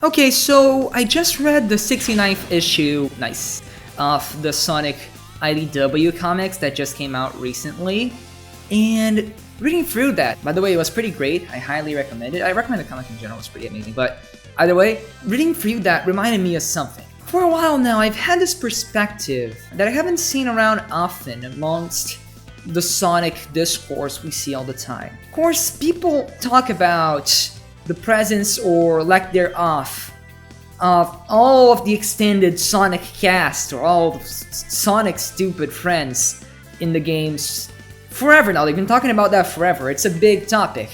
Okay, so I just read the 69th issue, nice, of the Sonic IDW comics that just came out recently, and reading through that, by the way, it was pretty great. I highly recommend it. I recommend the comic in general, it's pretty amazing, but either way, reading through that reminded me of something. For a while now, I've had this perspective that I haven't seen around often amongst the Sonic discourse we see all the time. Of course, people talk about the presence or lack thereof of all of the extended Sonic cast or all of Sonic's stupid friends in the games forever now. They've been talking about that forever. It's a big topic.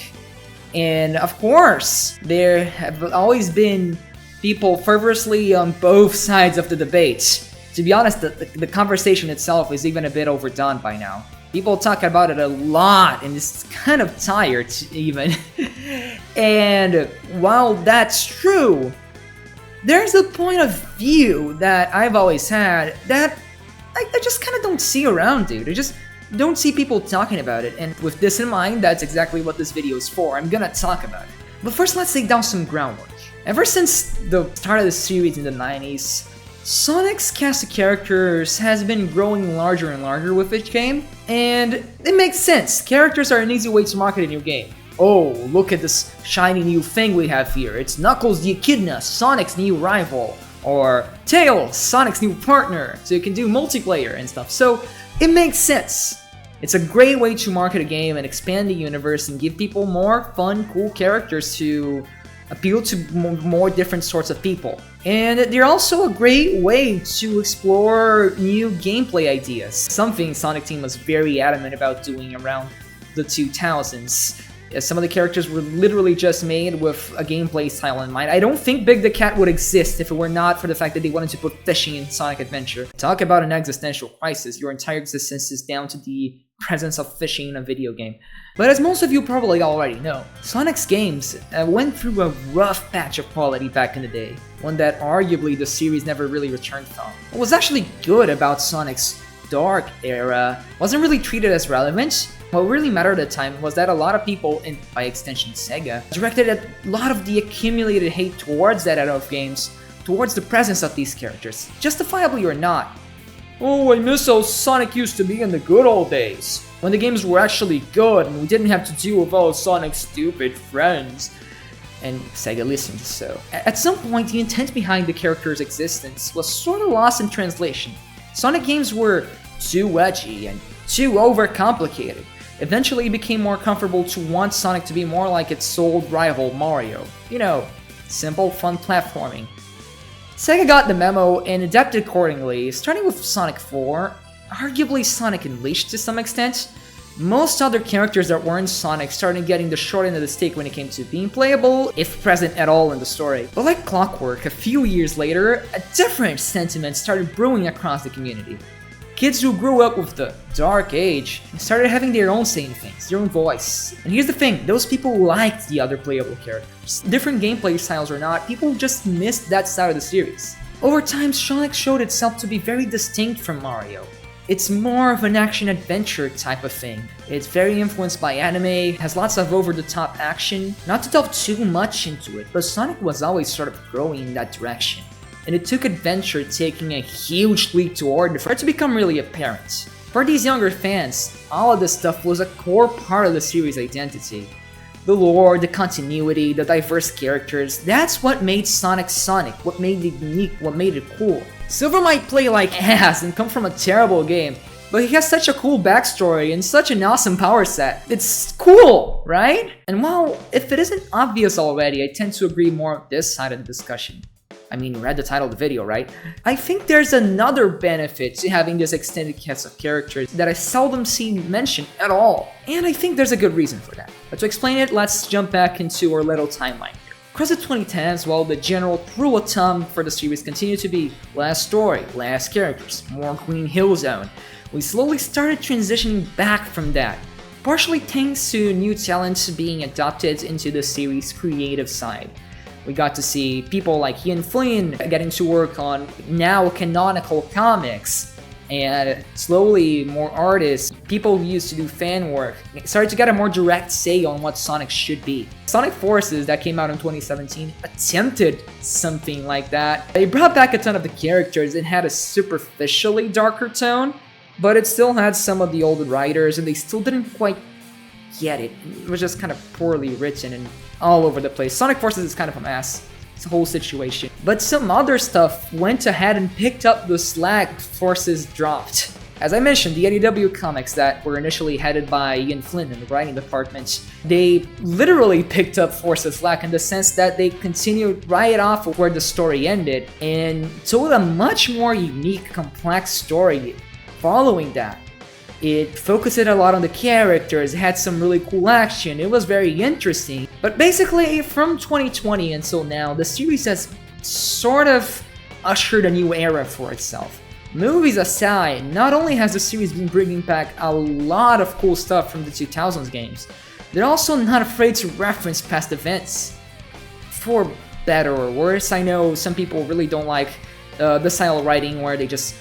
And of course, there have always been people fervorously on both sides of the debate. To be honest, the conversation itself is even a bit overdone by now. People talk about it a lot, and it's kind of tired, even. And while that's true, there's a point of view that I've always had that I just kind of don't see around, dude. I just don't see people talking about it. And with this in mind, that's exactly what this video is for. I'm gonna talk about it. But first, let's lay down some groundwork. Ever since the start of the series in the 90s, Sonic's cast of characters has been growing larger and larger with each game, and it makes sense. Characters are an easy way to market a new game. Oh, look at this shiny new thing we have here. It's Knuckles the Echidna, Sonic's new rival. Or Tails, Sonic's new partner, so you can do multiplayer and stuff. So it makes sense. It's a great way to market a game and expand the universe and give people more fun, cool characters to appeal to more different sorts of people. And they're also a great way to explore new gameplay ideas, something Sonic Team was very adamant about doing around the 2000s. Some of the characters were literally just made with a gameplay style in mind. I don't think Big the Cat would exist if it were not for the fact that they wanted to put fishing in Sonic Adventure. Talk about an existential crisis. Your entire existence is down to the presence of fishing in a video game. But as most of you probably already know, Sonic's games went through a rough patch of quality back in the day, one that arguably the series never really returned from. What was actually good about Sonic's Dark era wasn't really treated as relevant. What really mattered at the time was that a lot of people, and by extension Sega, directed a lot of the accumulated hate towards that era of games, towards the presence of these characters, justifiably or not. Oh, I miss how Sonic used to be in the good old days, when the games were actually good and we didn't have to deal with all Sonic's stupid friends. And Sega listened, so. At some point, the intent behind the character's existence was sort of lost in translation. Sonic games were too edgy and too overcomplicated. Eventually, it became more comfortable to want Sonic to be more like its old rival Mario. You know, simple, fun platforming. Sega got the memo and adapted accordingly, starting with Sonic 4, arguably Sonic Unleashed to some extent. Most other characters that weren't Sonic started getting the short end of the stick when it came to being playable, if present at all in the story. But like clockwork, a few years later, a different sentiment started brewing across the community. Kids who grew up with the Dark Age started having their own say in things, their own voice. And here's the thing, those people liked the other playable characters. Different gameplay styles or not, people just missed that side of the series. Over time, Sonic showed itself to be very distinct from Mario. It's more of an action-adventure type of thing. It's very influenced by anime, has lots of over-the-top action. Not to delve too much into it, but Sonic was always sort of growing in that direction. And it took adventure taking a huge leap toward for it to become really apparent. For these younger fans, all of this stuff was a core part of the series' identity. The lore, the continuity, the diverse characters, that's what made Sonic Sonic, what made it unique, what made it cool. Silver might play like ass and come from a terrible game, but he has such a cool backstory and such an awesome power set. It's cool, right? And while if it isn't obvious already, I tend to agree more on this side of the discussion. I mean, you read the title of the video, right? I think there's another benefit to having this extended cast of characters that I seldom see mentioned at all. And I think there's a good reason for that. But to explain it, let's jump back into our little timeline here. Across the 2010s, while the general rule of thumb for the series continued to be less story, less characters, more Green Hill Zone, we slowly started transitioning back from that, partially thanks to new talents being adopted into the series' creative side. We got to see people like Ian Flynn getting to work on now canonical comics, And slowly, more artists, people who used to do fan work, started to get a more direct say on what Sonic should be. Sonic Forces, that came out in 2017, attempted something like that. They brought back a ton of the characters. It had a superficially darker tone, but it still had some of the old writers, and they still didn't quite get it. It was just kind of poorly written and all over the place. Sonic Forces is kind of a mess. It's a whole situation. But some other stuff went ahead and picked up the slack Forces dropped. As I mentioned, the IDW comics that were initially headed by Ian Flynn in the writing department, they literally picked up Forces slack in the sense that they continued right off of where the story ended and told a much more unique, complex story following that. It focused a lot on the characters, it had some really cool action, it was very interesting. But basically, from 2020 until now, the series has sort of ushered a new era for itself. Movies aside, not only has the series been bringing back a lot of cool stuff from the 2000s games, they're also not afraid to reference past events. For better or worse, I know some people really don't like the style of writing where they just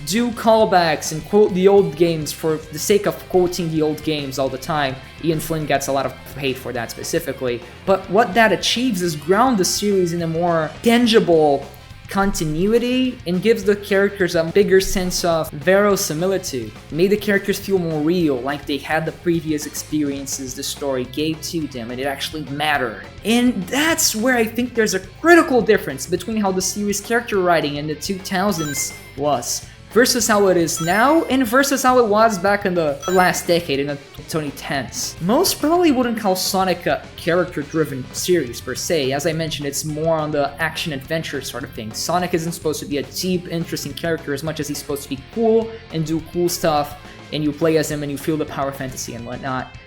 do callbacks and quote the old games for the sake of quoting the old games all the time. Ian Flynn gets a lot of hate for that specifically. But what that achieves is ground the series in a more tangible continuity and gives the characters a bigger sense of verisimilitude. Made the characters feel more real, like they had the previous experiences the story gave to them and it actually mattered. And that's where I think there's a critical difference between how the series character writing in the 2000s was versus how it is now, and versus how it was back in the last decade, in the 2010s. Most probably wouldn't call Sonic a character-driven series per se. As I mentioned, it's more on the action-adventure sort of thing. Sonic isn't supposed to be a deep, interesting character as much as he's supposed to be cool and do cool stuff, and you play as him and you feel the power fantasy and whatnot.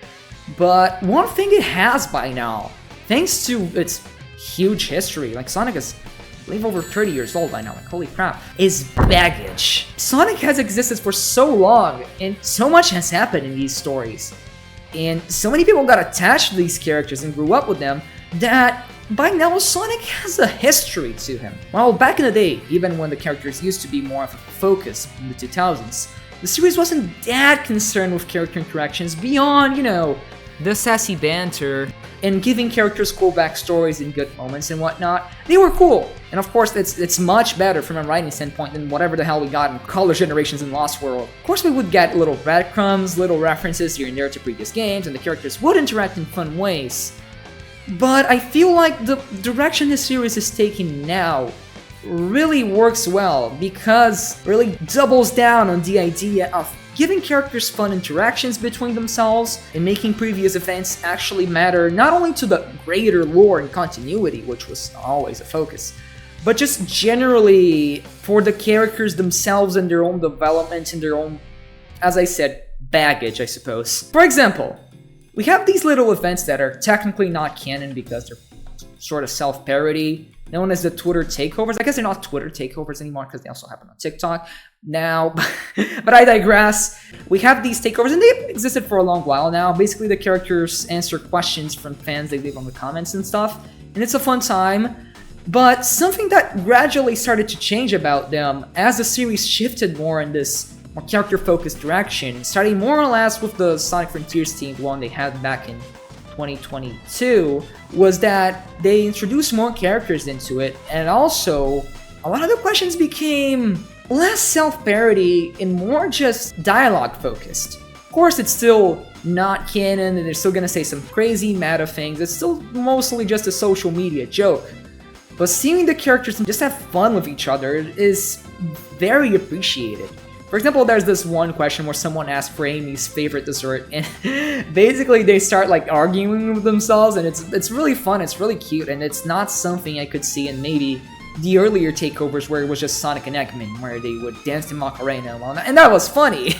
But one thing it has by now, thanks to its huge history, like Sonic is I believe over 30 years old by now, like holy crap, is baggage. Sonic has existed for so long, and so much has happened in these stories. And so many people got attached to these characters and grew up with them, that by now Sonic has a history to him. While back in the day, even when the characters used to be more of a focus in the 2000s, the series wasn't that concerned with character interactions beyond, the sassy banter and giving characters cool backstories and good moments and whatnot. They were cool. And of course, it's much better from a writing standpoint than whatever the hell we got in Color Generations and Lost World. Of course, we would get little breadcrumbs, little references here and there to previous games, and the characters would interact in fun ways. But I feel like the direction the series is taking now really works well because it really doubles down on the idea of giving characters fun interactions between themselves and making previous events actually matter not only to the greater lore and continuity, which was always a focus, but just generally for the characters themselves and their own development and their own, as I said, baggage, I suppose. For example, we have these little events that are technically not canon because they're sort of self-parody, known as the Twitter takeovers. I guess they're not Twitter takeovers anymore because they also happen on TikTok now, but I digress. We have these takeovers and they've existed for a long while now. Basically, the characters answer questions from fans they leave on the comments and stuff, and it's a fun time. But something that gradually started to change about them as the series shifted more in this more character-focused direction, starting more or less with the Sonic Frontiers themed one they had back in 2022, was that they introduced more characters into it, and also a lot of the questions became less self-parody and more just dialogue focused. Of course, it's still not canon and they're still gonna say some crazy meta things. It's still mostly just a social media joke. But seeing the characters just have fun with each other is very appreciated. For example, there's this one question where someone asked for Amy's favorite dessert, and basically they start like arguing with themselves, and it's really fun, it's really cute, and it's not something I could see in maybe the earlier takeovers where it was just Sonic and Eggman, where they would dance to Macarena and all that, and that was funny.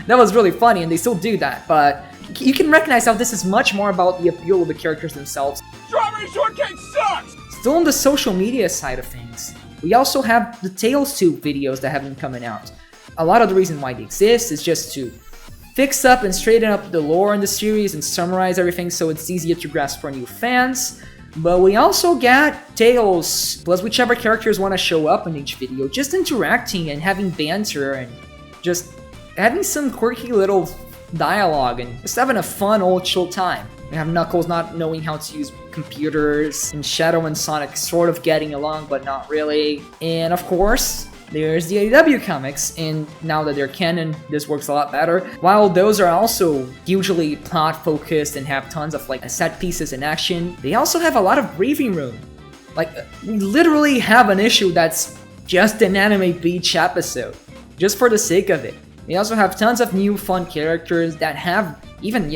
That was really funny, and they still do that, but you can recognize how this is much more about the appeal of the characters themselves. Strawberry shortcake sucks! Still on the social media side of things, we also have the Tales Tube videos that have been coming out. A lot of the reason why they exist is just to fix up and straighten up the lore in the series and summarize everything so it's easier to grasp for new fans. But we also get Tales, plus whichever characters want to show up in each video, just interacting and having banter and just having some quirky little dialogue and just having a fun old chill time. We have Knuckles not knowing how to use computers, and Shadow and Sonic sort of getting along but not really. And of course, there's the AEW comics, and now that they're canon, this works a lot better. While those are also hugely plot focused and have tons of like set pieces in action, they also have a lot of breathing room. Like, we literally have an issue that's just an anime beach episode, just for the sake of it. They also have tons of new fun characters that have even,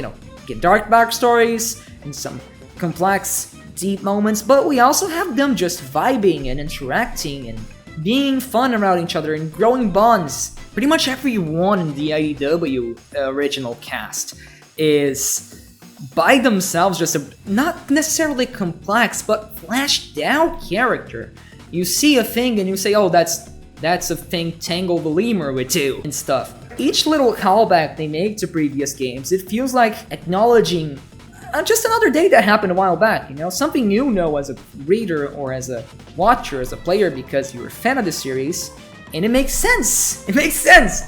dark backstories and some complex, deep moments, but we also have them just vibing and interacting and being fun around each other and growing bonds. Pretty much everyone in the IDW original cast is by themselves just a not necessarily complex but fleshed out character. You see a thing and you say, oh, that's a thing Tangle the Lemur would do and stuff. Each little callback they make to previous games, it feels like acknowledging just another day that happened a while back, something you know as a reader or as a watcher, as a player, because you're a fan of the series, and it makes sense. It makes sense.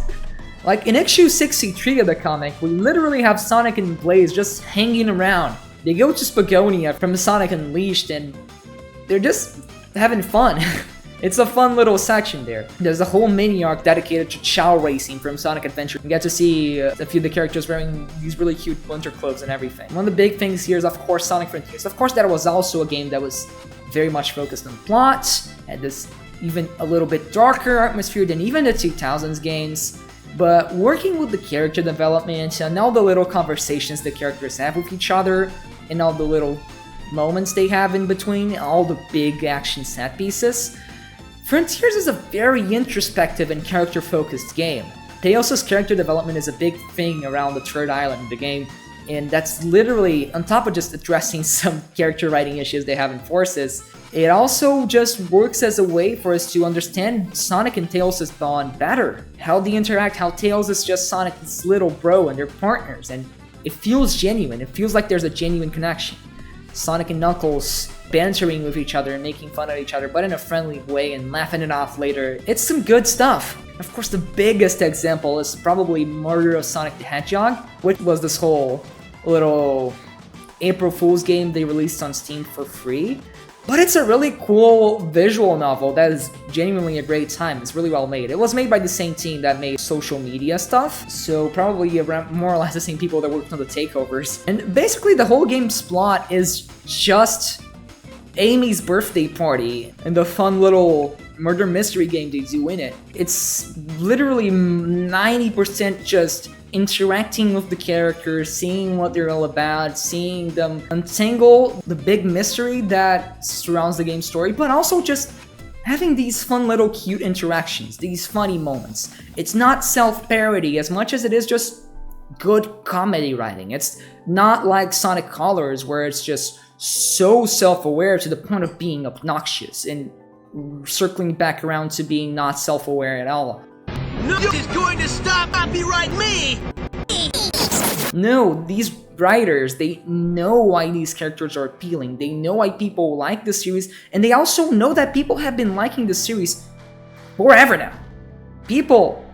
Like in issue 63 of the comic, we literally have Sonic and Blaze just hanging around. They go to Spagonia from Sonic Unleashed, and they're just having fun. It's a fun little section there. There's a whole mini arc dedicated to Chow Racing from Sonic Adventure. You get to see a few of the characters wearing these really cute winter clothes and everything. One of the big things here is, of course, Sonic Frontiers. Of course, that was also a game that was very much focused on plot, had this even a little bit darker atmosphere than even the 2000s games. But working with the character development and all the little conversations the characters have with each other, and all the little moments they have in between, all the big action set pieces, Frontiers is a very introspective and character-focused game. Tails' character development is a big thing around the third island of the game, and that's literally, on top of just addressing some character writing issues they have in Forces, it also just works as a way for us to understand Sonic and Tails' bond better. How they interact, how Tails is just Sonic's little bro and they're partners, and it feels genuine. It feels like there's a genuine connection. Sonic and Knuckles bantering with each other and making fun of each other, but in a friendly way and laughing it off later. It's some good stuff. Of course, the biggest example is probably Murder of Sonic the Hedgehog, which was this whole little April Fool's game they released on Steam for free. But it's a really cool visual novel that is genuinely a great time. It's really well made. It was made by the same team that made social media stuff, so probably around more or less the same people that worked on the takeovers. And basically the whole game's plot is just Amy's birthday party and the fun little murder mystery game they do in it. It's literally 90% just interacting with the characters, seeing what they're all about, seeing them untangle the big mystery that surrounds the game's story, but also just having these fun little cute interactions, these funny moments. It's not self-parody as much as it is just good comedy writing. It's not like Sonic Colors where it's just so self-aware to the point of being obnoxious and circling back around to being not self-aware at all. Nobody's going to stop copyright me! No, these writers, they know why these characters are appealing. They know why people like the series, and they also know that people have been liking the series forever now. People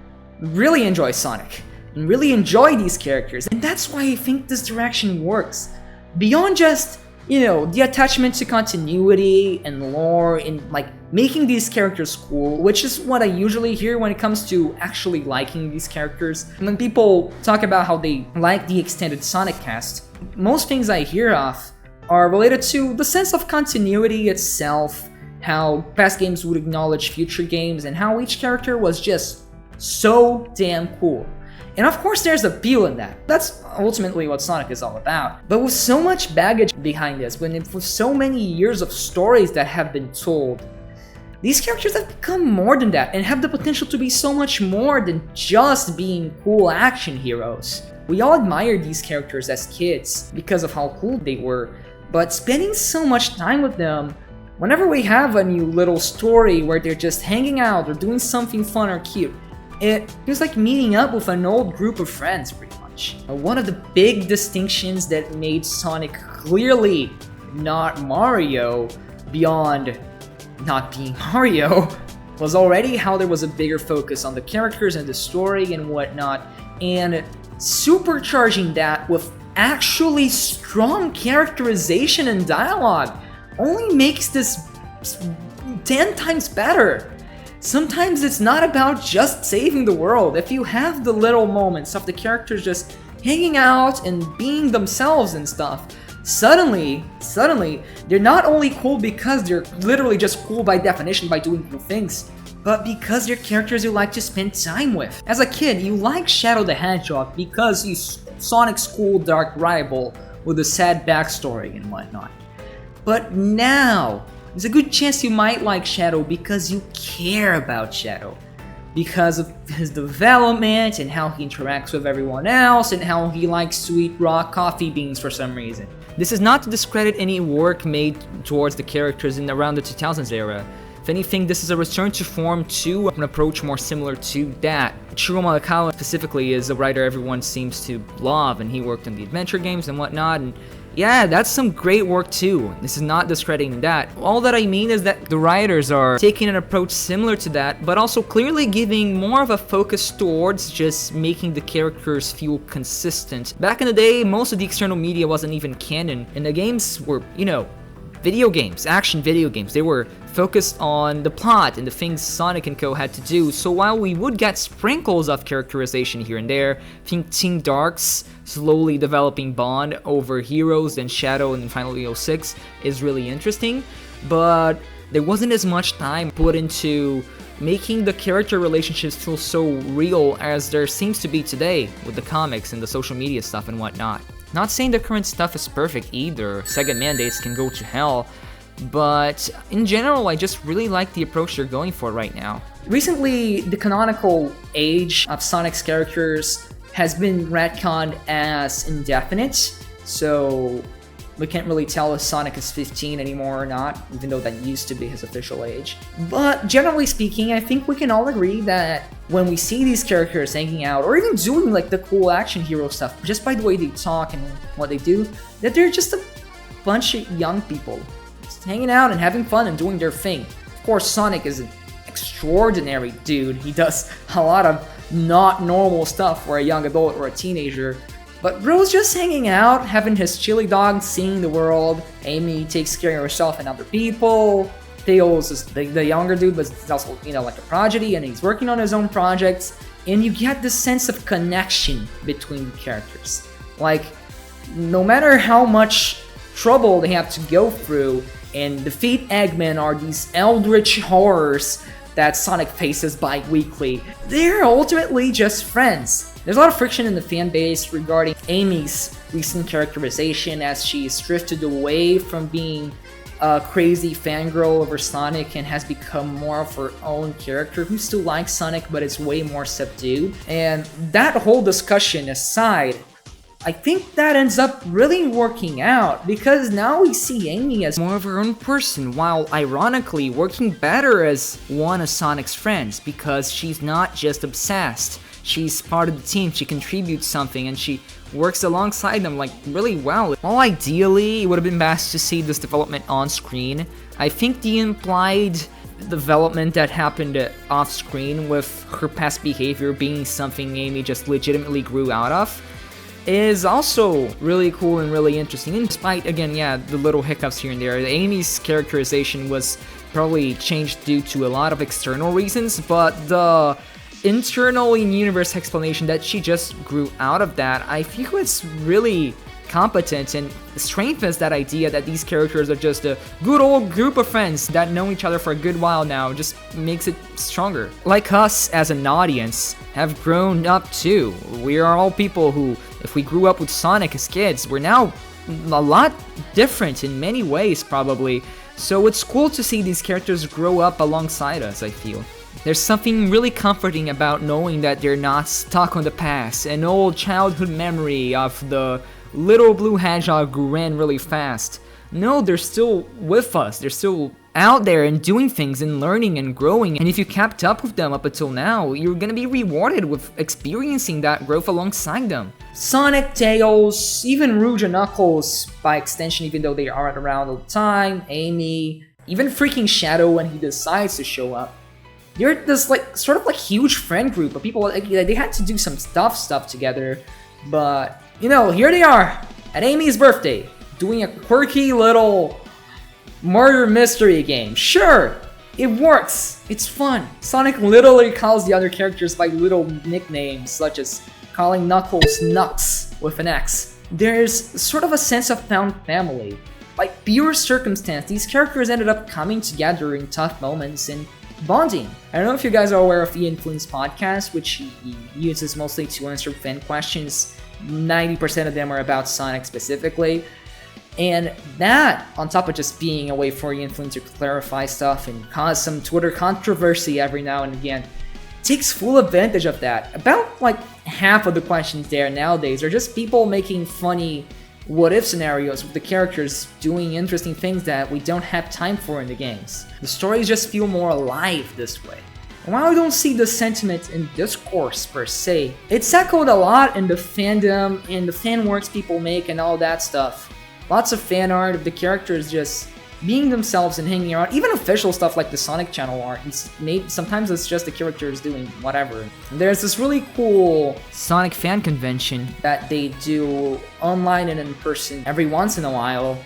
really enjoy Sonic and really enjoy these characters, and that's why I think this direction works. Beyond just, the attachment to continuity and lore and like making these characters cool, which is what I usually hear when it comes to actually liking these characters. When people talk about how they like the extended Sonic cast, most things I hear of are related to the sense of continuity itself, how past games would acknowledge future games, and how each character was just so damn cool. And of course there's appeal in that. That's ultimately what Sonic is all about. But with so much baggage behind this, with so many years of stories that have been told, these characters have become more than that and have the potential to be so much more than just being cool action heroes. We all admired these characters as kids because of how cool they were, but spending so much time with them, whenever we have a new little story where they're just hanging out or doing something fun or cute, it feels like meeting up with an old group of friends, pretty much. One of the big distinctions that made Sonic clearly not Mario, beyond not being Mario, was already how there was a bigger focus on the characters and the story and whatnot, and supercharging that with actually strong characterization and dialogue only makes this 10 times better. Sometimes it's not about just saving the world. If you have the little moments of the characters just hanging out and being themselves and stuff, suddenly, they're not only cool because they're literally just cool by definition by doing cool things, but because they're characters you like to spend time with. As a kid, you like Shadow the Hedgehog because he's Sonic's cool dark rival with a sad backstory and whatnot. But now, there's a good chance you might like Shadow because you care about Shadow. Because of his development and how he interacts with everyone else and how he likes sweet raw coffee beans for some reason. This is not to discredit any work made towards the characters in around the 2000s era. If anything, this is a return to form to an approach more similar to that. Shiro Malakawa specifically is a writer everyone seems to love, and he worked on the adventure games and whatnot, and yeah, that's some great work too. This is not discrediting that. All that I mean is that the writers are taking an approach similar to that, but also clearly giving more of a focus towards just making the characters feel consistent. Back in the day, most of the external media wasn't even canon, and the games were, video games, action video games. They were focused on the plot and the things Sonic and Co. had to do, so while we would get sprinkles of characterization here and there, I think Team Dark's slowly developing bond over Heroes and Shadow and then finally 06 is really interesting, but there wasn't as much time put into making the character relationships feel so real as there seems to be today with the comics and the social media stuff and whatnot. Not saying the current stuff is perfect either, Sega mandates can go to hell, but in general I just really like the approach they're going for right now. Recently, the canonical age of Sonic's characters has been retconned as indefinite, so we can't really tell if Sonic is 15 anymore or not, even though that used to be his official age. But generally speaking, I think we can all agree that when we see these characters hanging out, or even doing like the cool action hero stuff, just by the way they talk and what they do, that they're just a bunch of young people just hanging out and having fun and doing their thing. Of course, Sonic is an extraordinary dude. He does a lot of not normal stuff for a young adult or a teenager. But bro's just hanging out, having his chili dog, seeing the world. Amy takes care of herself and other people. Tails is the younger dude, but he's also, like a prodigy, and he's working on his own projects. And you get this sense of connection between the characters. Like, no matter how much trouble they have to go through and defeat Eggman or these eldritch horrors that Sonic faces bi-weekly, they're ultimately just friends. There's a lot of friction in the fan base regarding Amy's recent characterization as she's drifted away from being a crazy fangirl over Sonic and has become more of her own character who still likes Sonic but is way more subdued. And that whole discussion aside, I think that ends up really working out because now we see Amy as more of her own person, while ironically working better as one of Sonic's friends because she's not just obsessed. She's part of the team, she contributes something, and she works alongside them like really well. While ideally it would have been best to see this development on screen, I think the implied development that happened off screen with her past behavior being something Amy just legitimately grew out of is also really cool and really interesting. And despite, again, the little hiccups here and there, Amy's characterization was probably changed due to a lot of external reasons, but the internal in-universe explanation that she just grew out of that, I feel it's really competent and strengthens that idea that these characters are just a good old group of friends that know each other for a good while now, just makes it stronger. Like us as an audience have grown up too. We are all people who, if we grew up with Sonic as kids, we're now a lot different in many ways probably, so it's cool to see these characters grow up alongside us, I feel. There's something really comforting about knowing that they're not stuck on the past, an old childhood memory of the little blue hedgehog who ran really fast. No, they're still with us, they're still out there and doing things and learning and growing, and if you kept up with them up until now, you're gonna be rewarded with experiencing that growth alongside them. Sonic, Tails, even Rouge and Knuckles, by extension even though they aren't around all the time, Amy, even freaking Shadow when he decides to show up. They're this like sort of like huge friend group of people. Like, they had to do some stuff together, but you know, here they are at Amy's birthday, doing a quirky little murder mystery game. Sure, it works. It's fun. Sonic literally calls the other characters by little nicknames, such as calling Knuckles Nux with an X. There's sort of a sense of found family. By pure circumstance, these characters ended up coming together in tough moments and bonding. I don't know if you guys are aware of the Influence podcast, which he uses mostly to answer fan questions. 90% of them are about Sonic specifically. And that, on top of just being a way for the Influence to clarify stuff and cause some Twitter controversy every now and again, takes full advantage of that. About like half of the questions there nowadays are just people making funny what-if scenarios with the characters doing interesting things that we don't have time for in the games. The stories just feel more alive this way. And while I don't see the sentiment in discourse per se, it's echoed a lot in the fandom and the fan works people make and all that stuff. Lots of fan art of the characters just being themselves and hanging around. Even official stuff like the Sonic channel art. Sometimes it's just the characters doing whatever. There's this really cool Sonic fan convention that they do online and in person every once in a while.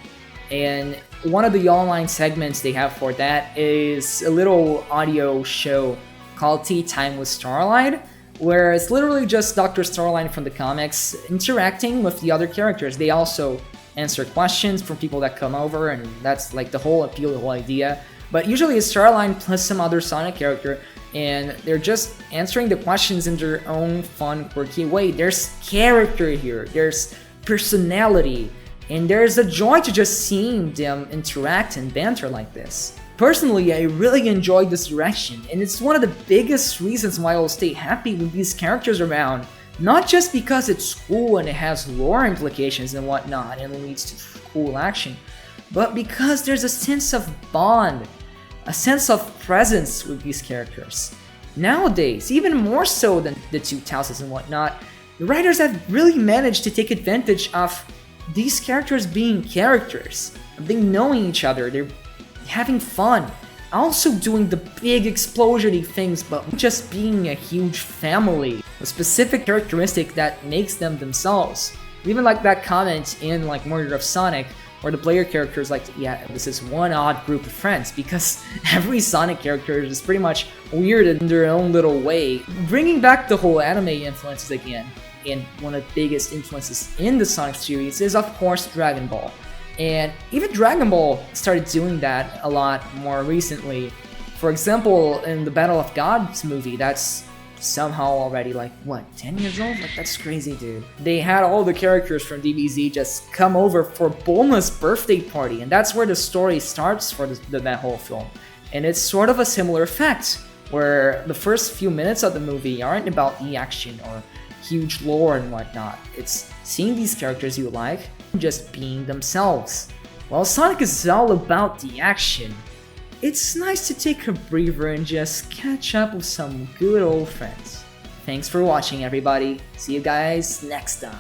And one of the online segments they have for that is a little audio show called Tea Time with Starlight, where it's literally just Dr. Starlight from the comics interacting with the other characters. They also answer questions from people that come over, and that's like the whole appeal, the whole idea. But usually it's Starline plus some other Sonic character, and they're just answering the questions in their own fun, quirky way. There's character here, there's personality, and there's a joy to just seeing them interact and banter like this. Personally, I really enjoyed this direction, and it's one of the biggest reasons why I'll stay happy with these characters around. Not just because it's cool and it has lore implications and whatnot and leads to cool action, but because there's a sense of bond, a sense of presence with these characters. Nowadays, even more so than the 2000s and whatnot, the writers have really managed to take advantage of these characters being characters, being knowing each other, they're having fun, also doing the big explosiony things, but just being a huge family, a specific characteristic that makes them themselves. Even like that comment in like Murder of Sonic, where the player character is like, yeah, this is one odd group of friends, because every Sonic character is pretty much weird in their own little way. Bringing back the whole anime influences again, and one of the biggest influences in the Sonic series is of course Dragon Ball. And even Dragon Ball started doing that a lot more recently. For example, in the Battle of Gods movie, that's somehow already like, what, 10 years old? Like, that's crazy, dude. They had all the characters from DBZ just come over for Bulma's birthday party, and that's where the story starts for that whole film. And it's sort of a similar effect, where the first few minutes of the movie aren't about the action or huge lore and whatnot. It's seeing these characters you like just being themselves. While Sonic is all about the action, it's nice to take a breather and just catch up with some good old friends. Thanks for watching, everybody. See you guys next time.